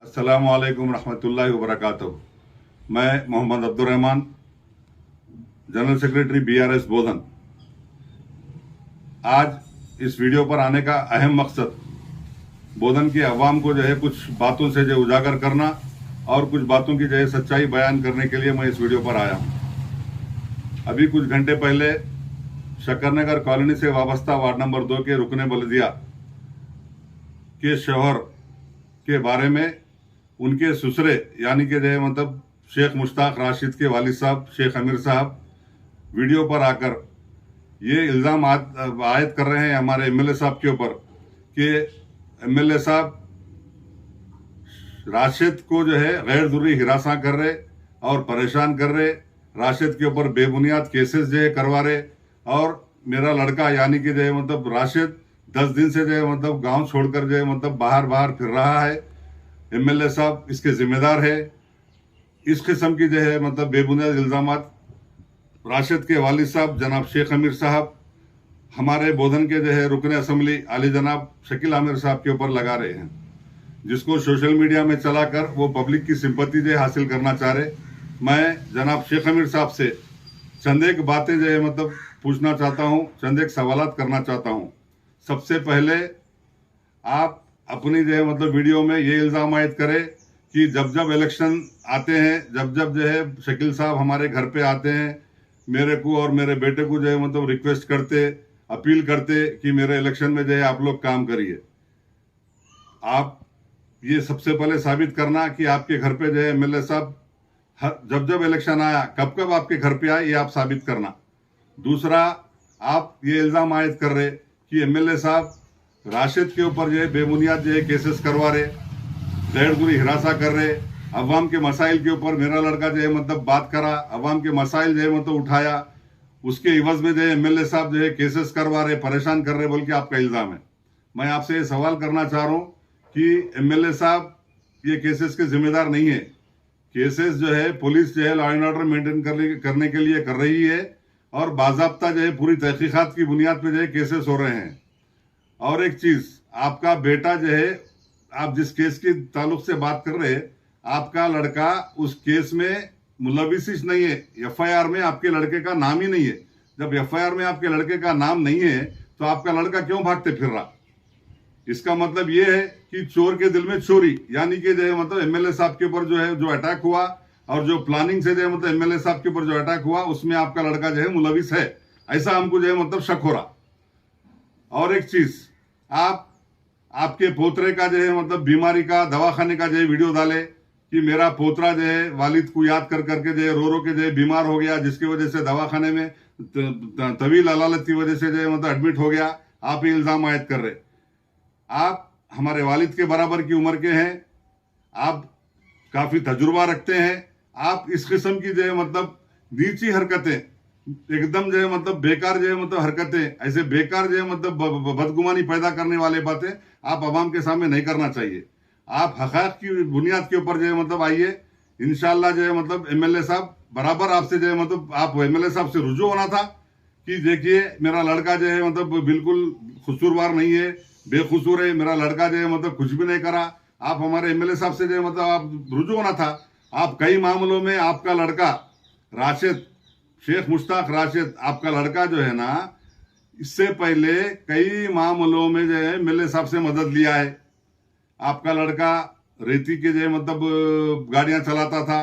अस्सलामुअलैकुम रहमतुल्लाहि व बरकातहू। मैं Mohammed Abdul Rahman, general secretary BRS Bodhan. आज इस वीडियो पर आने का अहम मकसद बोधन की अवाम को कुछ बातों से उजागर करना और कुछ बातों की सच्चाई बयान करने के लिए मैं इस वीडियो पर आया हूँ। अभी कुछ घंटे पहले शकरनगर कॉलोनी से वाबस्ता वार्ड नंबर 2 के रुकने बल्दिया के शौहर के बारे में उनके ससुरे यानी कि मतलब शेख मुश्ताक राशिद के वालिद साहब शेख अमीर साहब वीडियो पर आकर ये इल्ज़ाम आयद कर रहे हैं हमारे एमएलए साहब के ऊपर कि एमएलए साहब राशिद को गैर ज़रूरी हिरासा कर रहे और परेशान कर रहे, राशिद के ऊपर बेबुनियाद केसेस करवा रहे और मेरा लड़का यानी कि मतलब राशिद 10 दिन से मतलब गांव छोड़कर मतलब बाहर फिर रहा है। एमएलए साहब इसके जिम्मेदार है। इस किस्म की मतलब बेबुनियाद इल्ज़ामात राशिद के वालिद साहब जनाब शेख अमीर साहब हमारे बोधन के रुकने असम्बली आली जनाब शकील आमिर साहब के ऊपर लगा रहे हैं, जिसको सोशल मीडिया में चलाकर वो पब्लिक की सिंपैथी हासिल करना चाह रहे। मैं जनाब शेख अमीर साहब से चंद एक बातें मतलब पूछना चाहता हूँ, चंद एक सवालात करना चाहता हूँ। सबसे पहले आप अपनी मतलब वीडियो में ये इल्ज़ाम आयद करें कि जब इलेक्शन आते हैं, जब शकील साहब हमारे घर पे आते हैं, मेरे को और मेरे बेटे को मतलब रिक्वेस्ट करते, अपील करते कि मेरे इलेक्शन में आप लोग काम करिए। आप ये सबसे पहले साबित करना कि आपके घर पे एमएलए साहब जब इलेक्शन आया कब आपके घर पे आए, ये आप साबित करना। दूसरा, आप ये इल्ज़ाम आयद कर रहे कि एमएलए साहब राशिद के ऊपर बेबुनियाद केसेस करवा रहे, गैर ज़रूरी हिरासा कर रहे, अवाम के मसाइल के ऊपर मेरा लड़का मतलब बात करा, अवाम के मसाइल मतलब उठाया, उसके इवज में एमएलए साहब केसेस करवा रहे, परेशान कर रहे बोल के आपका इल्ज़ाम है। मैं आपसे ये सवाल करना चाह रहा हूँ कि एमएलए साहब ये केसेस के जिम्मेदार नहीं है। Cases police law and order maintain करने के लिए कर रही है और बाज़ाब्ता पूरी तहकीकात की बुनियाद पे केसेस हो रहे हैं। और एक चीज, आपका बेटा आप जिस केस के ताल्लुक से बात कर रहे, आपका लड़का उस केस में मुलविस नहीं है। एफआईआर में आपके लड़के का नाम ही नहीं है। जब एफआईआर में आपके लड़के का नाम नहीं है तो आपका लड़का क्यों भागते फिर रहा? इसका मतलब ये है कि चोर के दिल में चोरी, यानी कि मतलब एमएलए साहब के ऊपर जो अटैक हुआ और जो प्लानिंग से मतलब एमएलए साहब के ऊपर जो अटैक हुआ उसमें आपका लड़का मुलविस है, ऐसा हमको मतलब शक हो रहा। और एक चीज, आपके पोतरे का मतलब बीमारी का दवाखाने का वीडियो डाले कि मेरा पोतरा वालिद को याद कर करके रो के बीमार हो गया, जिसकी वजह से दवाखाने में तवील अदालत की वजह से मतलब एडमिट हो गया। आप ये इल्ज़ाम आयद कर रहे। आप हमारे वालिद के बराबर की उम्र के हैं, आप काफी तजुर्बा रखते हैं। आप इस किस्म की मतलब नीची हरकतें, एकदम मतलब बेकार मतलब हरकतें, ऐसे बेकार मतलब बदगुमानी पैदा करने वाले बातें आप अवाम के सामने नहीं करना चाहिए। आप हक़ाक़ की बुनियाद के ऊपर मतलब आइए। इंशाअल्लाह मतलब एमएलए साहब बराबर आपसे मतलब आप एमएलए साहब से रुजू होना था कि देखिए मेरा लड़का मतलब बिल्कुल कसूरवार नहीं है, बेकसूर है, मेरा लड़का मतलब कुछ भी नहीं करा। आप हमारे एमएलए साहब से मतलब आप रुजू होना था। आप कई मामलों में आपका लड़का राशिद, शेख मुश्ताक राशिद, आपका लड़का ना इससे पहले कई मामलों में एमएलए साहब से मदद लिया है। आपका लड़का रेती के मतलब गाड़ियां चलाता था।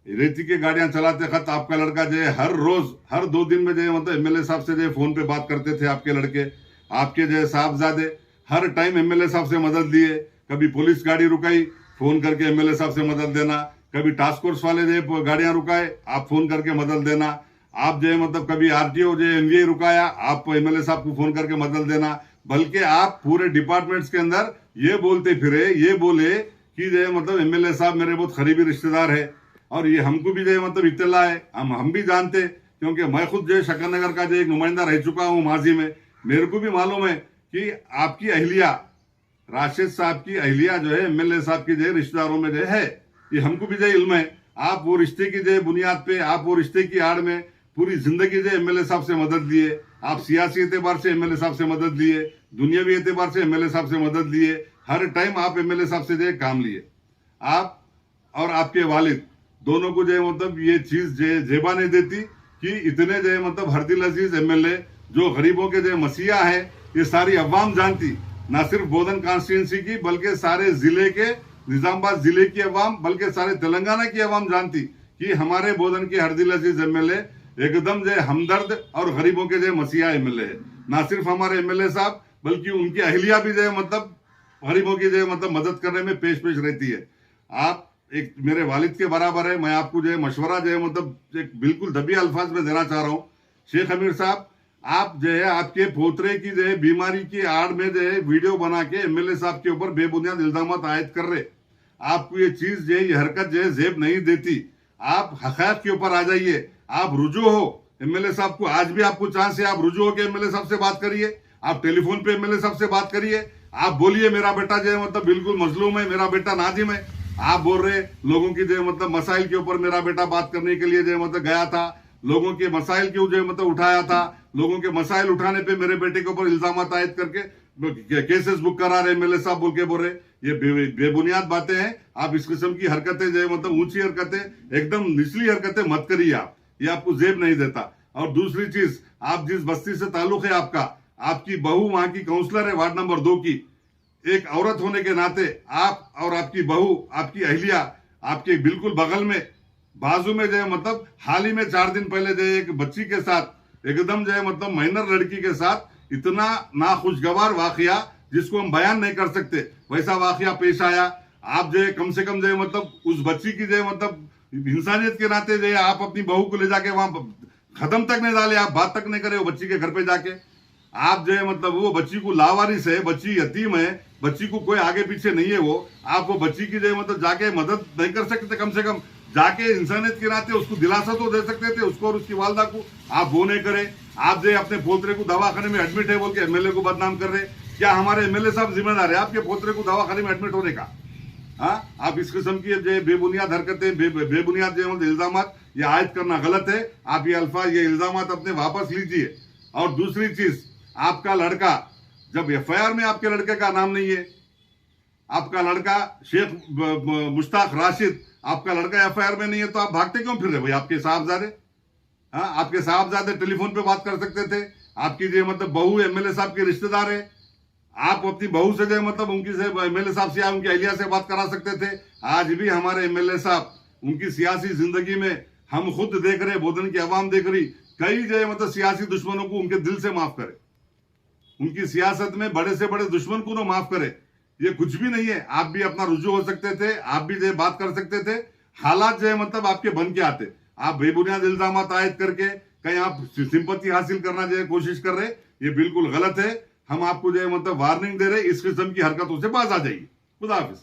रेती के गाड़ियां चलाते वक्त आपका लड़का हर रोज हर 2 दिन में मतलब एमएलए साहब से फोन पे बात करते थे। आपके लड़के, आपके साहबजादे हर टाइम एमएलए साहब से मदद लिए। कभी पुलिस गाड़ी रुकाई, फोन करके एमएलए साहब से मदद देना। कभी टास्क फोर्स वाले गाड़ियां रुकाए, आप फोन करके मदद देना। आप मतलब कभी आरटीओ एनवीए रुकाया, आप एमएलए साहब को फोन करके मदद देना। बल्कि आप पूरे डिपार्टमेंट्स के अंदर ये बोलते फिरे, ये बोले कि मतलब एमएलए साहब मेरे बहुत करीबी रिश्तेदार है। और ये हमको भी मतलब इत्तला है, हम भी जानते, क्योंकि मैं खुद शकरनगर का एक नुमाइंदा रह चुका हूँ माजी में। मेरे को भी मालूम है कि आपकी अहलिया, राशिद साहब की अहलिया एमएलए साहब की रिश्तेदारों में है। ये हमको भी इल्म है। आप वो रिश्ते की बुनियाद पे, आप वो रिश्ते की आड़ में पूरी जिंदगी एमएलए साहब से मदद लिए। आप सियासी एतबार से एमएलए साहब से मदद लिए, दुनियावी एतबार से एमएलए साहब से मदद लिए। हर टाइम आप एमएलए साहब से काम लिए। आप और आपके वालिद दोनों को जो है मतलब ये चीज जो जेबा नहीं देती कि इतने जो है मतलब हरदिल अजीज एमएलए जो गरीबों के जो मसीहा है, ये सारी अवाम जानती, ना सिर्फ बोधन कॉन्स्टिट्यूंसी की बल्कि सारे जिले के, निजामाबाद जिले की अवाम बल्कि सारे तेलंगाना की अवाम जानती कि हमारे बोधन के हरदिल अजीज एमएलए एकदम जो हमदर्द और गरीबों के जो मसीहा एमएलए है। ना सिर्फ हमारे एमएलए साहब बल्कि उनकी अहलिया भी जो है मतलब गरीबों की जो है मतलब मदद करने में पेश पेश रहती है। आप एक मेरे वालिद के बराबर है। मैं आपको जो है मशवरा जो है मतलब एक बिल्कुल दबी अल्फाज में देना चाह रहा हूँ। शेख अमीर साहब, आप जो है आपके पोतरे की जो है बीमारी की आड़ में जो है वीडियो बना के एमएलए साहब के ऊपर बेबुनियाद इल्जाम आयद कर रहे। आपको ये चीज जो है ये हरकत जो है जेब नहीं देती। आप हक़ायक़ के ऊपर आ जाइए, आप रुजू हो एमएलए साहब को, आज भी आपको चांस है, आप रुजू हो के एमएलए साहब से बात करिए, आप टेलीफोन पे एमएलए साहब से बात करिए, आप बोलिए मेरा बेटा जो है मतलब बिल्कुल मजलूम है, मेरा बेटा नाजिम है। आप बोल रहे लोगों की जो है मतलब मसाइल के ऊपर मेरा बेटा बात करने के लिए जो है मतलब गया था, लोगों के मसाइल क्यों जो है मतलब उठाया था, लोगों के मसाइल उठाने पे मेरे बेटे के ऊपर इल्जाम आयद करके केसेस बुक करा रहे एमएलए साहब बोल के बोल रहे। ये बेबुनियाद बातें हैं। आप इस किस्म की हरकतें जो है मतलब ऊंची हरकतें, एकदम निचली हरकतें मत करिए आप, ये आपको जेब नहीं देता। और दूसरी चीज, आप जिस बस्ती से ताल्लुक है आपका, आपकी बहू वहां की काउंसलर है वार्ड नंबर 2 की, एक औरत होने के नाते आप और आपकी बहू, आपकी अहलिया आपके बिल्कुल बगल में बाजू में जो है मतलब हाल ही में 4 दिन पहले जो है एक बच्ची के साथ एकदम जो है मतलब माइनर लड़की के साथ इतना नाखुशगवार वाकया जिसको हम बयान नहीं कर सकते वैसा वाकया पेश आया। आप जो है कम से कम जो है मतलब उस बच्ची की जो है मतलब इंसानियत के नाते जो है आप अपनी बहू को ले जाके वहां खत्म तक नहीं डाले, आप बात तक नहीं करे वो बच्ची के घर पे जाके। आप जो है मतलब वो बच्ची को लावारिस है, बच्ची यतीम है, बच्ची को कोई आगे पीछे नहीं है, वो आप वो बच्ची की जो है मतलब जाके मदद नहीं कर सकते, कम से कम जाके इंसानियत के नाते उसको दिलासा तो दे सकते थे, उसको और उसकी वालदा को। आप वो नहीं करे। आप जो है अपने पोतरे को दवाखाने में एडमिट है बोल के एमएलए को बदनाम कर रहे। क्या हमारे एमएलए साहब जिम्मेदार है आपके पोतरे को दवाखाने में एडमिट होने का? हाँ, आप इस किस्म की जो बेबुनियाद हरकतें, बेबुनियाद जो मतलब इल्जाम ये आयद करना गलत है। आप ये अल्फाज, ये इल्जाम अपने वापस लीजिए। और दूसरी चीज, आपका लड़का, जब एफआईआर में आपके लड़के का नाम नहीं है, आपका लड़का शेख मुश्ताक राशिद, आपका लड़का एफआईआर में नहीं है, तो आप भागते क्यों फिर रहे भाई? आपके साहबजादे, हाँ, आपके साहबजादे टेलीफोन पे बात कर सकते थे। आपकी जो मतलब बहू एमएलए साहब के रिश्तेदार है, आप अपनी बहू से जो मतलब उनकी से एमएलए साहब से या उनकी अहलिया से बात करा सकते थे। आज भी हमारे एमएलए साहब, उनकी सियासी जिंदगी में हम खुद देख रहे, बोधन की आवाम देख रही, कई जो मतलब सियासी दुश्मनों को उनके दिल से माफ करे। उनकी सियासत में बड़े से बड़े दुश्मन को ना माफ करे, ये कुछ भी नहीं है। आप भी अपना रुजू हो सकते थे, आप भी जो बात कर सकते थे। हालात जो है मतलब आपके बन के आते, आप बेबुनियाद इल्जाम आयद करके कहीं आप सिंपत्ति हासिल करना जो है कोशिश कर रहे, ये बिल्कुल गलत है। हम आपको जो है मतलब वार्निंग दे रहे, इस किस्म की हरकतों से बाज आ जाइए। खुदा हाफिज।